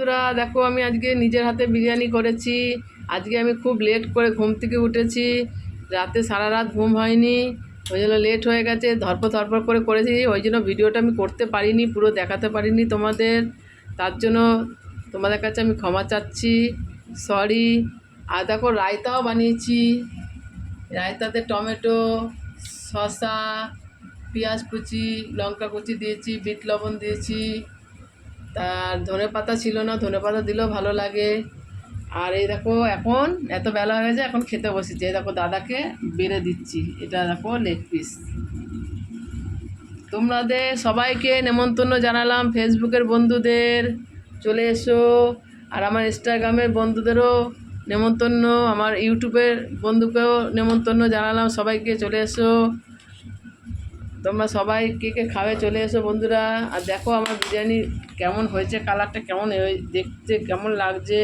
বন্ধুরা, দেখো আমি আজকে নিজের হাতে বিরিয়ানি করেছি। আজকে আমি খুব লেট করে ঘুম থেকে উঠেছি, রাতে সারা রাত ঘুম হয়নি, ওই জন্য লেট হয়ে গেছে। ধরপর করে করেছি, ওই জন্য ভিডিওটা আমি করতে পারিনি, পুরো দেখাতে পারিনি তোমাদের। তার জন্য তোমাদের কাছে আমি ক্ষমা চাচ্ছি, সরি। আর দেখো রায়তাও বানিয়েছি। রায়তাতে টমেটো, শসা, পেঁয়াজ কুচি, লঙ্কা কুচি দিয়েছি, বিট লবণ দিয়েছি। তার ধনেপাতা ছিল না, ধনেপাতা দিলেও ভালো লাগে। আর এই দেখো এখন এত বেলা হয়ে গেছে, এখন খেতে বসেছি। এই দেখো দাদাকে বেড়ে দিচ্ছি, এটা দেখো লেগ পিস। তোমাদের সবাইকে নেমন্তন্ন জানালাম, ফেসবুকের বন্ধুদের চলে এসো, আর আমার ইনস্টাগ্রামের বন্ধুদেরও নেমন্তন্ন, আমার ইউটিউবের বন্ধুকেও নেমন্তন্ন জানালাম, সবাইকে চলে এসো। তোমরা সবাই কে কে খাবে চলে এসো বন্ধুরা। আর দেখো আমার বিরিয়ানি কেমন হয়েছে, কালারটা কেমন দেখতে কেমন লাগছে।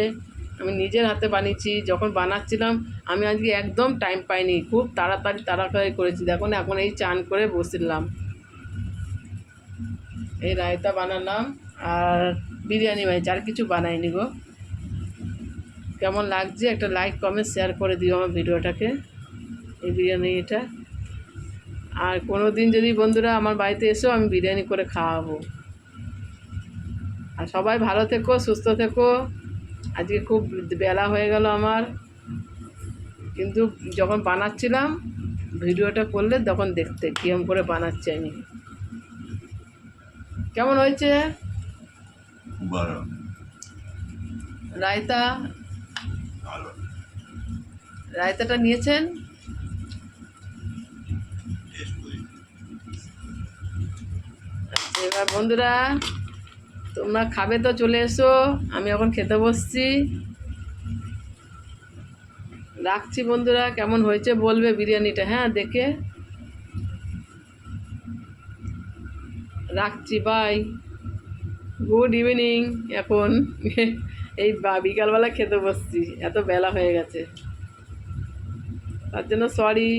আমি নিজের হাতে বানিয়েছি। যখন বানাচ্ছিলাম আমি আজকে একদম টাইম পাইনি, খুব তাড়াতাড়ি করেছি। দেখো না, এখন এই চান করে বসলাম, এই রায়তা বানালাম আর বিরিয়ানি বানিয়েছি, আর কিছু বানাইনি গো। কেমন লাগছে একটা লাইক কমেন্ট শেয়ার করে দিও আমার ভিডিওটাকে, এই বিরিয়ানিটা। আর কোনো দিন যদি বন্ধুরা আমার বাড়িতে এসো, আমি বিরিয়ানি করে খাওয়াবো। আর সবাই ভালো থেকো, সুস্থ থেকো। আজকে খুব বেলা হয়ে গেল আমার, কিন্তু যখন বানাচ্ছিলাম ভিডিওটা করলে তখন দেখতে কিরম করে বানাচ্ছি আমি। কেমন হয়েছে রায়তা? রায়তাটা নিয়েছেন? এবার বন্ধুরা তোমরা খাবে তো চলে এসো, আমি এখন খেতে বসছি। রাখছি বন্ধুরা, কেমন হয়েছে বলবে বিরিয়ানিটা, হ্যাঁ দেখে। রাখছি, বাই, গুড ইভিনিং। এখন এই বিকালবেলা খেতে বসছি, এত বেলা হয়ে গেছে, তার জন্য সরি।